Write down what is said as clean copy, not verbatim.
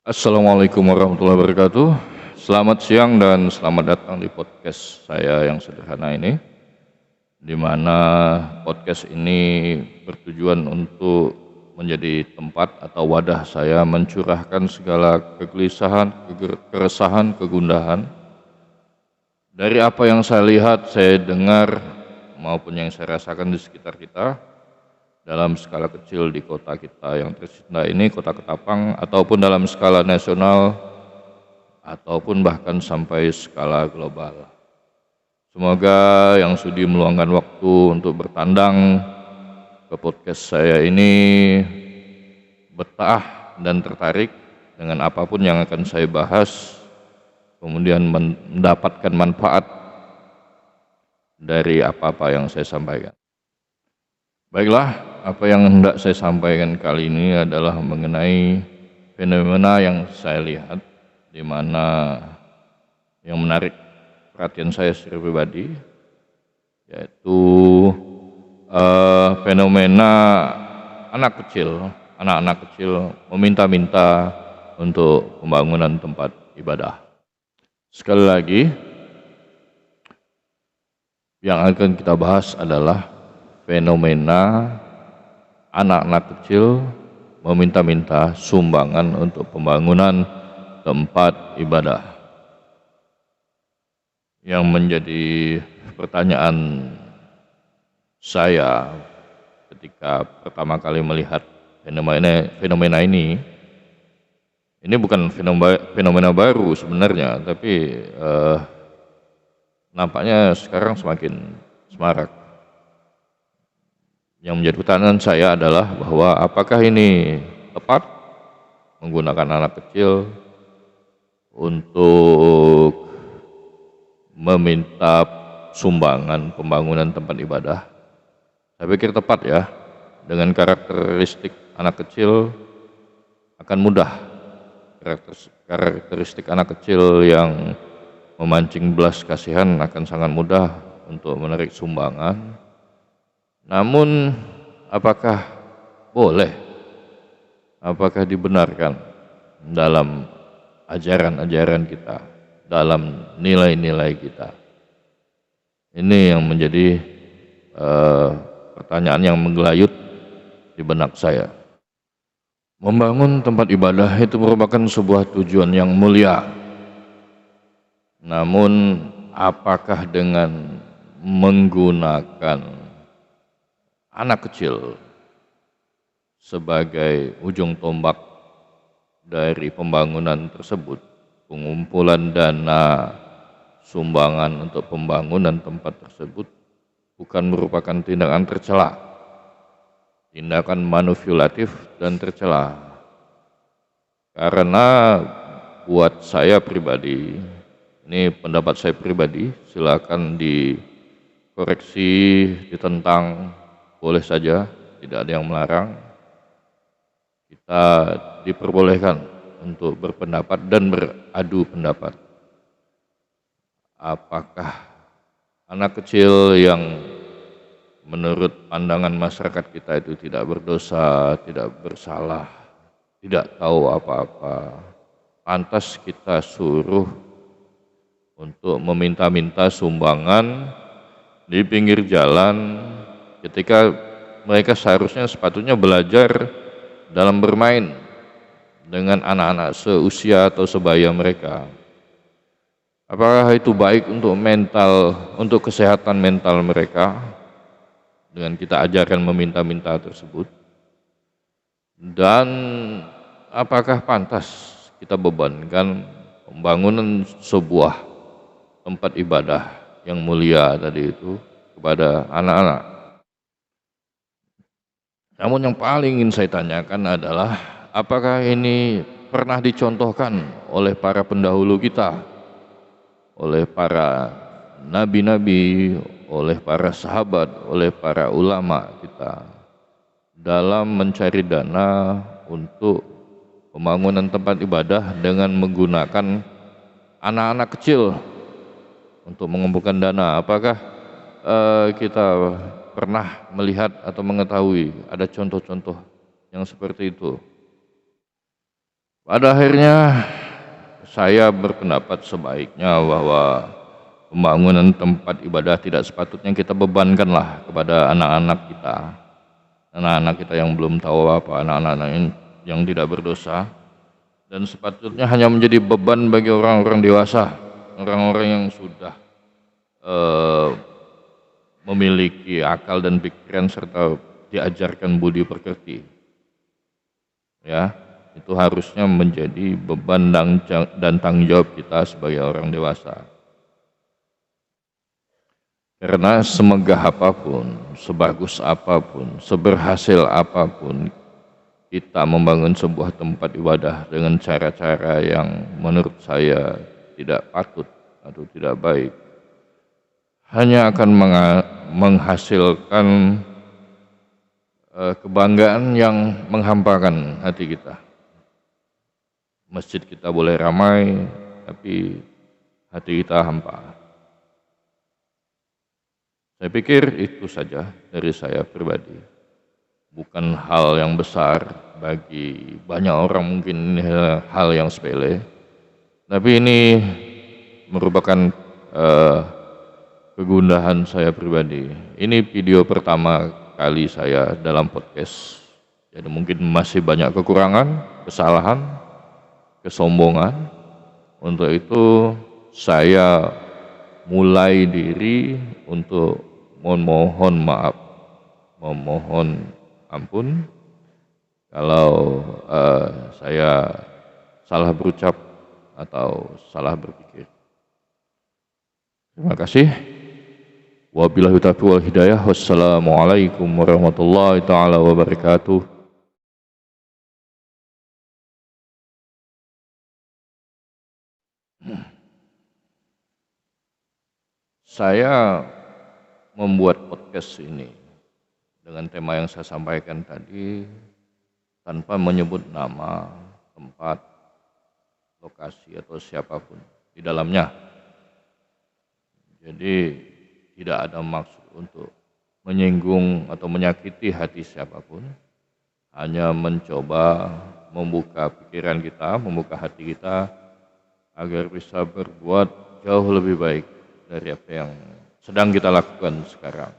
Assalamualaikum warahmatullahi wabarakatuh. Selamat siang dan selamat datang di podcast saya yang sederhana ini, di mana podcast ini bertujuan untuk menjadi tempat atau wadah saya mencurahkan segala kegelisahan, keresahan, kegundahan dari apa yang saya lihat, saya dengar, maupun yang saya rasakan di sekitar kita dalam skala kecil di kota kita yang tercinta ini, Kota Ketapang, ataupun dalam skala nasional, ataupun bahkan sampai skala global. Semoga yang sudi meluangkan waktu untuk bertandang ke podcast saya ini betah dan tertarik dengan apapun yang akan saya bahas, kemudian mendapatkan manfaat dari apa-apa yang saya sampaikan. Baiklah, apa yang hendak saya sampaikan kali ini adalah mengenai fenomena yang saya lihat, di mana yang menarik perhatian saya secara pribadi, yaitu fenomena anak-anak kecil meminta-minta untuk pembangunan tempat ibadah. Sekali lagi, yang akan kita bahas adalah fenomena anak-anak kecil meminta-minta sumbangan untuk pembangunan tempat ibadah. Yang menjadi pertanyaan saya ketika pertama kali melihat fenomena ini bukan fenomena baru sebenarnya, tapi nampaknya sekarang semakin semarak. Yang menjadi pertanyaan saya adalah bahwa apakah ini tepat menggunakan anak kecil untuk meminta sumbangan pembangunan tempat ibadah? Saya pikir tepat ya, dengan karakteristik anak kecil akan mudah. Karakteristik anak kecil yang memancing belas kasihan akan sangat mudah untuk menarik sumbangan. Namun apakah boleh, apakah dibenarkan dalam ajaran-ajaran kita, dalam nilai-nilai kita? Ini yang menjadi pertanyaan yang menggelayut di benak saya. Membangun tempat ibadah itu merupakan sebuah tujuan yang mulia. Namun apakah dengan menggunakan anak kecil sebagai ujung tombak dari pembangunan tersebut, pengumpulan dana sumbangan untuk pembangunan tempat tersebut bukan merupakan tindakan tercela, tindakan manipulatif dan tercela. Karena buat saya pribadi, ini pendapat saya pribadi, silakan dikoreksi, ditentang, boleh saja, tidak ada yang melarang. Kita diperbolehkan untuk berpendapat dan beradu pendapat. Apakah anak kecil yang menurut pandangan masyarakat kita itu tidak berdosa, tidak bersalah, tidak tahu apa-apa, pantas kita suruh untuk meminta-minta sumbangan di pinggir jalan ketika mereka seharusnya sepatutnya belajar dalam bermain dengan anak-anak seusia atau sebaya mereka? Apakah itu baik untuk kesehatan mental mereka dengan kita ajarkan meminta-minta tersebut? Dan apakah pantas kita bebankan pembangunan sebuah tempat ibadah yang mulia tadi itu kepada anak-anak? Namun yang paling ingin saya tanyakan adalah apakah ini pernah dicontohkan oleh para pendahulu kita, oleh para nabi-nabi, oleh para sahabat, oleh para ulama kita dalam mencari dana untuk pembangunan tempat ibadah dengan menggunakan anak-anak kecil untuk mengumpulkan dana? Apakah kita pernah melihat atau mengetahui ada contoh-contoh yang seperti itu? Pada akhirnya saya berpendapat sebaiknya bahwa pembangunan tempat ibadah tidak sepatutnya kita bebankanlah kepada anak-anak kita yang belum tahu apa, anak-anak yang tidak berdosa, dan sepatutnya hanya menjadi beban bagi orang-orang dewasa, orang-orang yang sudah memiliki akal dan pikiran serta diajarkan budi pekerti. Ya, itu harusnya menjadi beban dan tanggung jawab kita sebagai orang dewasa. Karena semegah apapun, sebagus apapun, seberhasil apapun kita membangun sebuah tempat ibadah dengan cara-cara yang menurut saya tidak patut atau tidak baik, hanya akan menghasilkan kebanggaan yang menghampakan hati kita. Masjid kita boleh ramai, tapi hati kita hampa. Saya pikir itu saja dari saya pribadi. Bukan hal yang besar bagi banyak orang, mungkin ini hal yang sepele. Tapi ini merupakan kegundahan saya pribadi. Ini video pertama kali saya dalam podcast. Jadi mungkin masih banyak kekurangan, kesalahan, kesombongan. Untuk itu saya mulai diri untuk memohon maaf, memohon ampun kalau saya salah berucap atau salah berpikir. Terima kasih. Wabillahi taufiq wal hidayah. Wassalamualaikum warahmatullahi taala wabarakatuh. Saya membuat podcast ini dengan tema yang saya sampaikan tadi tanpa menyebut nama, tempat, lokasi atau siapapun di dalamnya. Jadi tidak ada maksud untuk menyinggung atau menyakiti hati siapapun, hanya mencoba membuka pikiran kita, membuka hati kita agar bisa berbuat jauh lebih baik dari apa yang sedang kita lakukan sekarang.